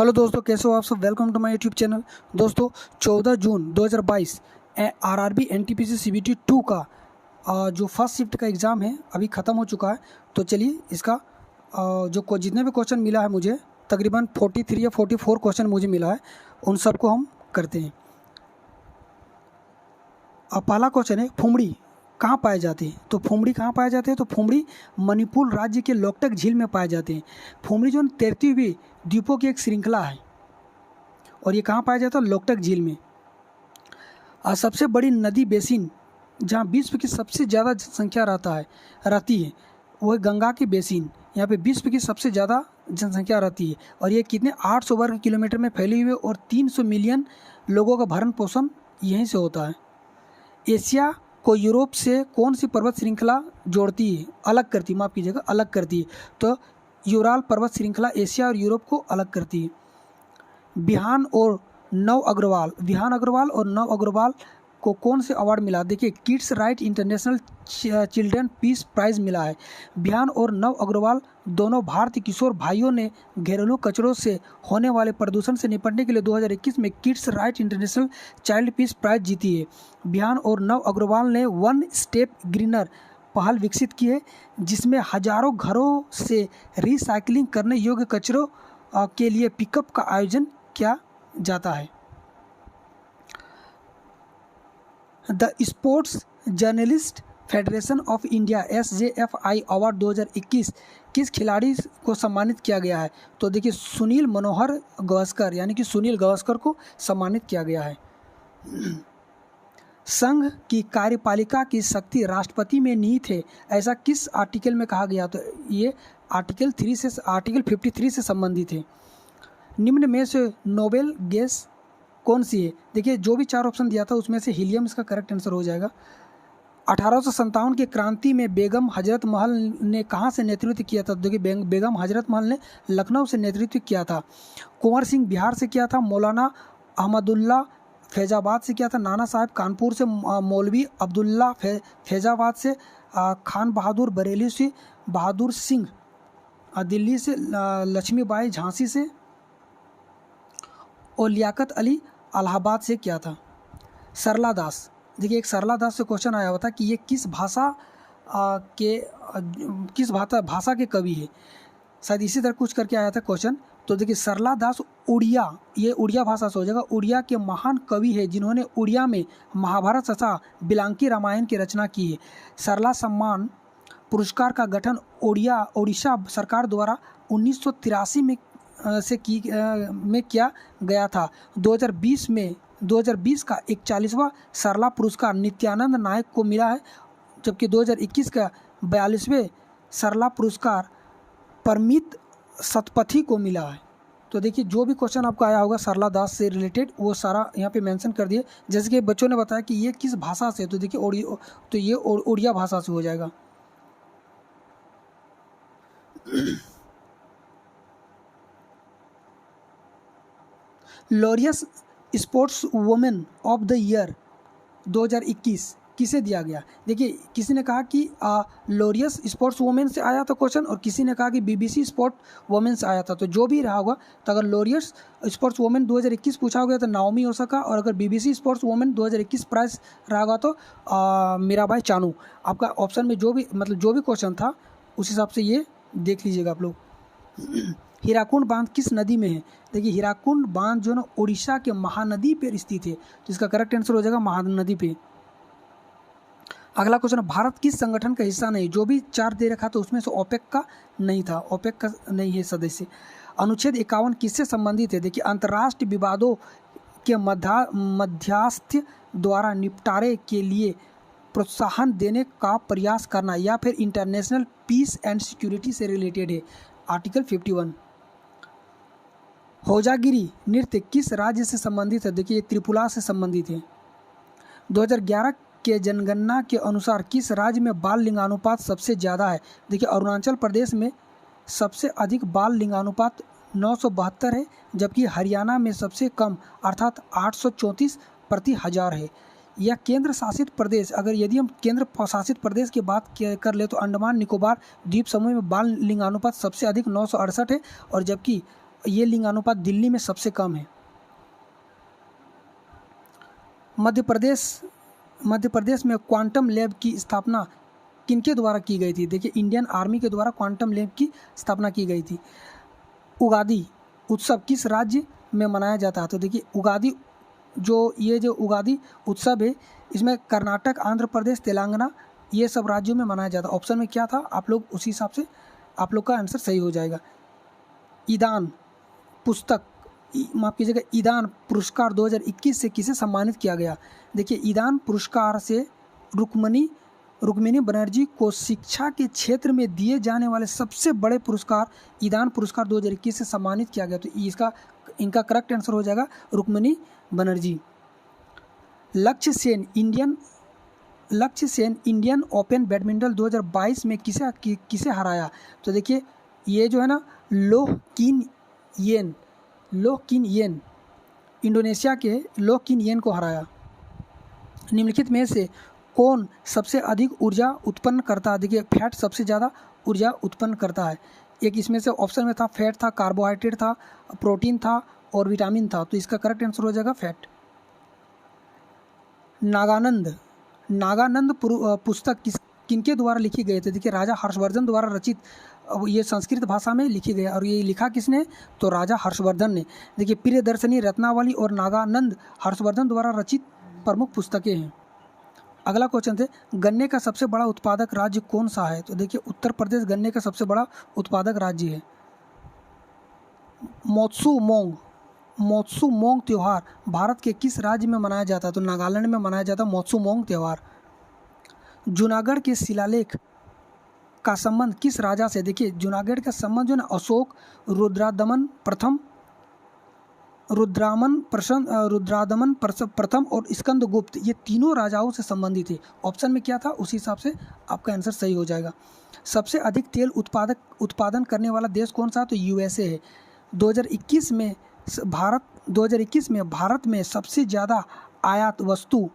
Hello दोस्तों, कैसे हो आप सब। Welcome to my YouTube channel. दोस्तों 14 जून 2022 आरआरबी एनटीपीसी सीबीटी 2 का जो फर्स्ट शिफ्ट का एग्ज़ाम है अभी ख़त्म हो चुका है। तो चलिए इसका जो जितने भी क्वेश्चन मिला है मुझे, तकरीबन 43 या 44 क्वेश्चन मुझे मिला है, उन सबको हम करते हैं। पहला क्वेश्चन है, फुमड़ी कहाँ पाए जाते हैं। तो फुमड़ी कहाँ पाए जाते हैं, तो फुमड़ी मणिपुर राज्य के लोकटक झील में पाए जाते हैं। फुमड़ी जो तैरती हुई द्वीपों की एक श्रृंखला है और ये कहाँ पाया जाता है, लोकटक झील में। सबसे बड़ी नदी बेसिन जहाँ विश्व की सबसे ज़्यादा जनसंख्या रहती है वो है गंगा की बेसिन। यहाँ पे विश्व की सबसे ज़्यादा जनसंख्या रहती है और ये कितने 800 वर्ग किलोमीटर में फैली हुई है और 300 मिलियन लोगों का भरण पोषण यहीं से होता है। एशिया को यूरोप से कौन सी पर्वत श्रृंखला जोड़ती है, अलग करती है, माफ़ कीजिएगा, अलग करती है। तो यूराल पर्वत श्रृंखला एशिया और यूरोप को अलग करती है। विहान अग्रवाल और नव अग्रवाल को कौन से अवार्ड मिला। देखिए, kids right international children peace prize मिला है। विहान और नव अग्रवाल दोनों भारतीय किशोर भाइयों ने घरेलू कचरों से होने वाले प्रदूषण से निपटने के लिए 2021 में kids right international child peace prize जीती है। विहान और नव अग्रवाल ने वन स्टेप ग्रीनर पहल विकसित की है, जिसमें हजारों घरों से रिसाइकलिंग करने योग्य कचरों के लिए पिकअप का आयोजन किया जाता है। The sports journalist federation of India SJFI award 2021 किस खिलाड़ी को सम्मानित किया गया है। तो देखिए, सुनील मनोहर गावस्कर यानी कि सुनील गावस्कर को सम्मानित किया गया है। संघ की कार्यपालिका की शक्ति राष्ट्रपति में निहित है, ऐसा किस आर्टिकल में कहा गया। तो ये आर्टिकल 53 से संबंधित है। निम्न में से नोबेल गैस कौन सी है। देखिए, जो भी 4 ऑप्शन दिया था उसमें से हीलियम इसका करेक्ट आंसर हो जाएगा। 1857 की क्रांति में बेगम हजरत महल ने कहाँ से नेतृत्व किया था। देखिए, बेगम हजरत महल ने लखनऊ से नेतृत्व किया था। कुंवर सिंह बिहार से किया था। मौलाना अहमदुल्ला फैजाबाद से किया था। नाना साहब कानपुर से। मौलवी अब्दुल्ला फैजाबाद से। खान बहादुर बरेली से। बहादुर सिंह दिल्ली से। लक्ष्मीबाई झांसी से और लियाकत अली इलाहाबाद से किया था। सरला दास, देखिए एक सरला दास से क्वेश्चन आया हुआ था कि ये किस भाषा के कवि है, शायद इसी तरह कुछ करके आया था क्वेश्चन। तो देखिए, सरला दास उड़िया, ये उड़िया भाषा से हो जाएगा। उड़िया के महान कवि है जिन्होंने उड़िया में महाभारत तथा बिलांकी रामायण की रचना की है। सरला सम्मान पुरस्कार का गठन ओडिशा सरकार द्वारा 1983 में किया गया था। 2020 का 41वां सरला पुरस्कार नित्यानंद नायक को मिला है, जबकि 2021 का 42वें सरला पुरस्कार परमित सतपथी को मिला है। तो देखिए, जो भी क्वेश्चन आपको आया होगा सरला दास से रिलेटेड वो सारा यहाँ पे मेंशन कर दिए। जैसे कि बच्चों ने बताया कि ये किस भाषा से, तो देखिए तो ये उड़िया भाषा से हो जाएगा। Laureus sports women of the year 2021 किसे दिया गया। देखिए, किसी ने कहा कि लॉरियस स्पोर्ट्स वुमेन से आया था क्वेश्चन और किसी ने कहा कि BBC स्पोर्ट वुमेन से आया था। तो जो भी रहा होगा, तो अगर लॉरियस स्पोर्ट्स वुमेन 2021 पूछा गया तो नाओमी ओसाका, और अगर BBC स्पोर्ट्स वुमेन 2021 प्राइज रहा होगा तो मीराबाई चानू। आपका ऑप्शन में जो भी क्वेश्चन था उस हिसाब से ये देख लीजिएगा आप लोग। हीराकुंड बांध किस नदी में है। देखिए, हीराकुंड बांध जो ना उड़ीसा के महानदी पर स्थित है, तो इसका करेक्ट आंसर हो जाएगा महानदी पे। अगला क्वेश्चन, भारत किस संगठन का हिस्सा नहीं। जो भी 4 दे रखा था उसमें से ओपेक का नहीं था, ओपेक का नहीं है सदस्य। अनुच्छेद 51 किससे संबंधित है। देखिए, अंतर्राष्ट्रीय विवादों के मध्यस्थ्य द्वारा निपटारे के लिए प्रोत्साहन देने का प्रयास करना या फिर इंटरनेशनल पीस एंड सिक्योरिटी से रिलेटेड है, आर्टिकल 51। होजागिरी नृत्य किस राज्य से संबंधित है। देखिए, ये त्रिपुरा से संबंधित है। 2011 के जनगणना के अनुसार किस राज्य में बाल लिंगानुपात सबसे ज़्यादा है। देखिए, अरुणाचल प्रदेश में सबसे अधिक बाल लिंगानुपात 972 है, जबकि हरियाणा में सबसे कम अर्थात 834 प्रति हज़ार है। या केंद्र शासित प्रदेश, यदि हम केंद्र शासित प्रदेश की बात कर ले तो अंडमान निकोबार द्वीप समूह में बाल लिंगानुपात सबसे अधिक 968 है, और जबकि ये लिंगानुपात दिल्ली में सबसे कम है। मध्य प्रदेश में क्वांटम लैब की स्थापना किनके द्वारा की गई थी? देखिए इंडियन आर्मी के द्वारा क्वांटम लैब की स्थापना की गई थी। उगादी उत्सव किस राज्य में मनाया जाता है? तो देखिए उगादी जो उगादी उत्सव है इसमें कर्नाटक, आंध्र प्रदेश, तेलंगाना ये सब राज्यों में मनाया जाता है। ऑप्शन में क्या था आप लोग उसी हिसाब से आप लोग का आंसर सही हो जाएगा। ईदान ईदान पुरस्कार 2021 से किसे सम्मानित किया गया? देखिए ईदान पुरस्कार से रुक्मिणी बनर्जी को शिक्षा के क्षेत्र में दिए जाने वाले सबसे बड़े पुरस्कार ईदान पुरस्कार 2021 से सम्मानित किया गया। तो इनका करेक्ट आंसर हो जाएगा रुक्मिणी बनर्जी। लक्ष्य सेन इंडियन ओपन बैडमिंटन 2022 में किसे हराया? तो देखिए ये जो है ना लोह किन येन इंडोनेशिया के लोह किन येन को हराया। निम्नलिखित में से कौन सबसे अधिक ऊर्जा उत्पन्न करता है? देखिए फैट सबसे ज़्यादा ऊर्जा उत्पन्न करता है। एक इसमें से ऑप्शन में था फैट था, कार्बोहाइड्रेट था, प्रोटीन था और विटामिन था। तो इसका करेक्ट आंसर हो जाएगा फैट। नागानंद पुस्तक किनके द्वारा लिखी गई थी? देखिए राजा हर्षवर्धन द्वारा रचित, ये संस्कृत भाषा में लिखी गई और ये लिखा किसने? तो राजा हर्षवर्धन ने। देखिए प्रियदर्शनी, रत्नावली और नागानंद हर्षवर्धन द्वारा रचित प्रमुख पुस्तकें हैं। अगला क्वेश्चन थे गन्ने का सबसे बड़ा उत्पादक राज्य कौन सा है? तो देखिए उत्तर प्रदेश गन्ने का सबसे बड़ा उत्पादक राज्य है। मोत्सुमोंग त्यौहार भारत के किस राज्य में मनाया जाता है? तो नागालैंड में मनाया जाता है मोत्सुमोंग त्यौहार। जूनागढ़ के शिलालेख का संबंध किस राजा से? देखिए जूनागढ़ का संबंध जो ना अशोक, रुद्रादमन प्रथम और स्कंदगुप्त ये तीनों राजाओं से संबंधित है। ऑप्शन में क्या था उसी हिसाब से आपका आंसर सही हो जाएगा। सबसे अधिक तेल उत्पादन करने वाला देश कौन सा? तो यूएसए है। 2021 में भारत में सबसे ज़्यादा आयात वस्तु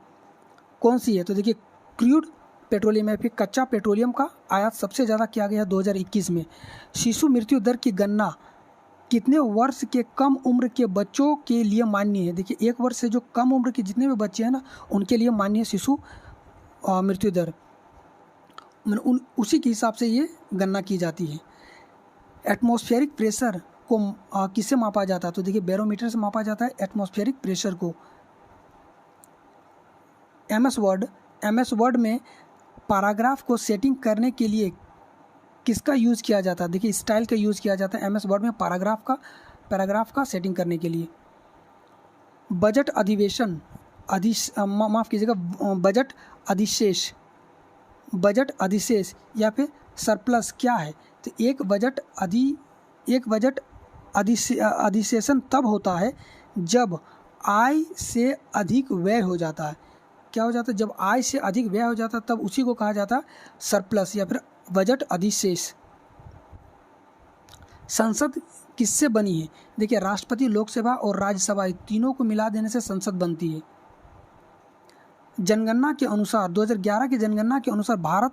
कौन सी है? तो देखिए क्रूड पेट्रोलियम या फिर कच्चा पेट्रोलियम का आयात सबसे ज़्यादा किया गया 2021 में। शिशु मृत्यु दर की गणना कितने वर्ष के कम उम्र के बच्चों के लिए मान्य है? देखिए 1 वर्ष से जो कम उम्र के जितने भी बच्चे हैं ना उनके लिए मान्य है शिशु मृत्यु दर, उसी के हिसाब से ये गणना की जाती है। एटमॉस्फेरिक प्रेशर को किससे मापा जाता है? तो देखिए बैरोमीटर से मापा जाता है एटमॉस्फेरिक प्रेशर को। एमएस वर्ड में पैराग्राफ को सेटिंग करने के लिए किसका यूज़ किया जाता है? देखिए स्टाइल का यूज़ किया जाता है एमएस वर्ड में पैराग्राफ का सेटिंग करने के लिए। बजट अधिशेष या फिर सरप्लस क्या है? तो एक बजट अधिशेषण तब होता है जब आय से अधिक व्यय हो जाता है। क्या हो जाता है? जब आय से अधिक व्यय हो जाता है तब उसी को कहा जाता है सरप्लस या फिर बजट अधिशेष। संसद किससे बनी है? देखिए राष्ट्रपति, लोकसभा और राज्यसभा तीनों को मिला देने से संसद बनती है। जनगणना के अनुसार 2011 की जनगणना के अनुसार भारत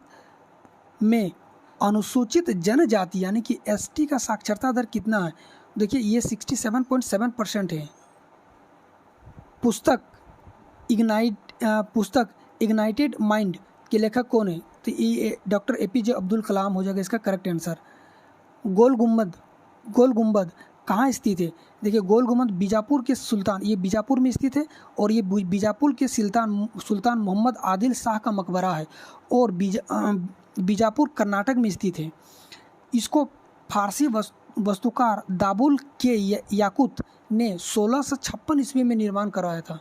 में अनुसूचित जनजाति यानी कि एसटी का साक्षरता दर कितना है? देखिए ये 67.7% है। पुस्तक इग्नाइटेड माइंड के लेखक कौन है? तो ये डॉक्टर एपीजे अब्दुल कलाम हो जाएगा इसका करेक्ट आंसर। गोल गुंबद कहाँ स्थित है? देखिए गोल गुंबद बीजापुर के सुल्तान, ये बीजापुर में स्थित है और ये बीजापुर के सुल्तान मोहम्मद आदिल शाह का मकबरा है और बीजापुर कर्नाटक में स्थित है। इसको फारसी वास्तुकार दाबुल के याकूत ने 1656 ईस्वी में निर्माण करवाया था।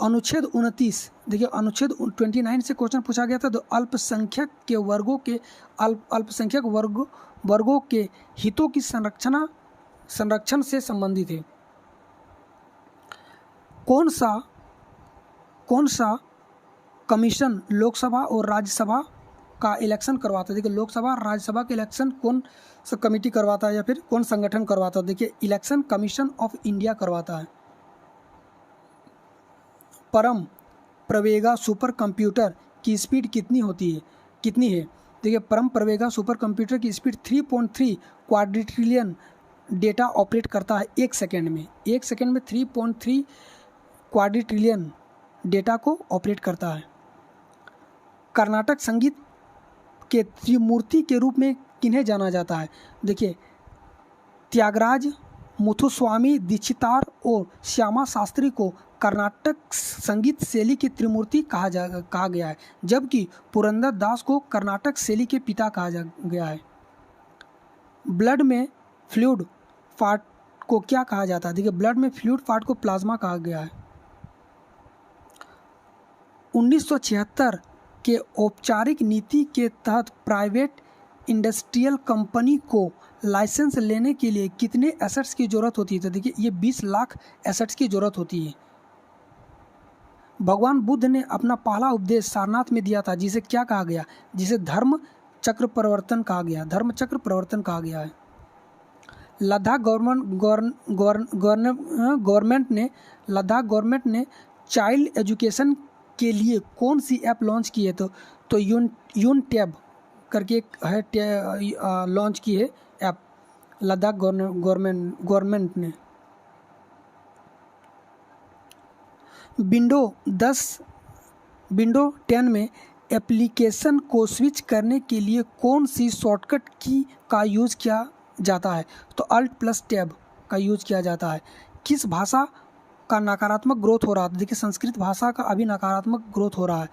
अनुच्छेद 29, देखिए अनुच्छेद 29 से क्वेश्चन पूछा गया था। तो अल्पसंख्यक वर्गों के हितों की संरक्षण से संबंधित है। कौन सा कमीशन लोकसभा और राज्यसभा का इलेक्शन करवाता है? देखिए लोकसभा और राज्यसभा के इलेक्शन कौन सा कमेटी करवाता है या फिर कौन संगठन करवाता है? देखिए इलेक्शन कमीशन ऑफ इंडिया करवाता है। परम प्रवेगा सुपर कंप्यूटर की स्पीड कितनी है? देखिए परम प्रवेगा सुपर कंप्यूटर की स्पीड 3.3 क्वाड्रिट्रिलियन डेटा ऑपरेट करता है 1 सेकेंड में। 1 सेकेंड में 3.3 क्वाड्रिट्रिलियन डेटा को ऑपरेट करता है। कर्नाटक संगीत के त्रिमूर्ति के रूप में किन्हें जाना जाता है? देखिए, त्यागराज, मुथुस्वामी दीक्षितार और श्यामा शास्त्री को कर्नाटक संगीत शैली की त्रिमूर्ति कहा गया है, जबकि पुरंदर दास को कर्नाटक शैली के पिता कहा गया है। ब्लड में फ्लूइड फाट को क्या कहा जाता है? देखिए, ब्लड में फ्लूइड फाट को प्लाज्मा कहा गया है। 1976 के औपचारिक नीति के तहत प्राइवेट इंडस्ट्रियल कंपनी को लाइसेंस लेने के लिए कितने एसेट्स की ज़रूरत होती है? तो देखिए, ये 20 लाख एसेट्स की ज़रूरत होती है। भगवान बुद्ध ने अपना पहला उपदेश सारनाथ में दिया था, जिसे क्या कहा गया? जिसे धर्म चक्र परिवर्तन कहा गया। धर्म चक्र परिवर्तन कहा गया है। लद्दाख गवर्नमेंट ने चाइल्ड एजुकेशन के लिए कौन सी ऐप लॉन्च की है? तो यून टैब करके एक है, लॉन्च की है ऐप लद्दाख गवर्नमेंट ने। विंडो 10 में एप्लीकेशन को स्विच करने के लिए कौन सी शॉर्टकट की का यूज़ किया जाता है? तो Alt+Tab का यूज़ किया जाता है। किस भाषा का नकारात्मक ग्रोथ हो रहा है? देखिए, संस्कृत भाषा का अभी नकारात्मक ग्रोथ हो रहा है।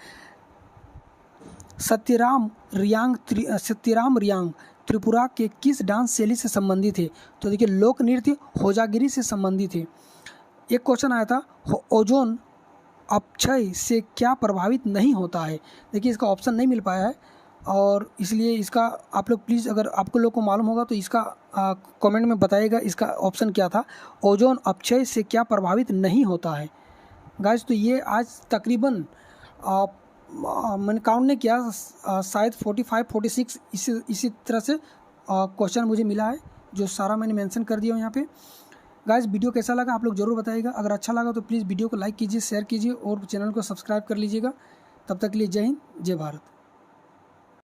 सत्यराम रियांग त्रिपुरा के किस डांस शैली से संबंधित है? तो देखिए, लोक नृत्य होजागिरी से संबंधित है। एक क्वेश्चन आया था, ओजोन अपक्षय से क्या प्रभावित नहीं होता है? देखिए, इसका ऑप्शन नहीं मिल पाया है और इसलिए इसका आप लोग प्लीज़, अगर आपको लोग को मालूम होगा तो इसका कमेंट में बताइएगा इसका ऑप्शन क्या था। ओजोन अपक्षय से क्या प्रभावित नहीं होता है? गाइस, तो ये आज तकरीबन मैंने काउंट नहीं किया, शायद 45-46 इसी तरह से क्वेश्चन मुझे मिला है, जो सारा मैंने मेंशन कर दिया यहाँ पे। गाइस, वीडियो कैसा लगा आप लोग ज़रूर बताइएगा। अगर अच्छा लगा तो प्लीज़ वीडियो को लाइक कीजिए, शेयर कीजिए और चैनल को सब्सक्राइब कर लीजिएगा। तब तक के लिए जय हिंद, जय भारत।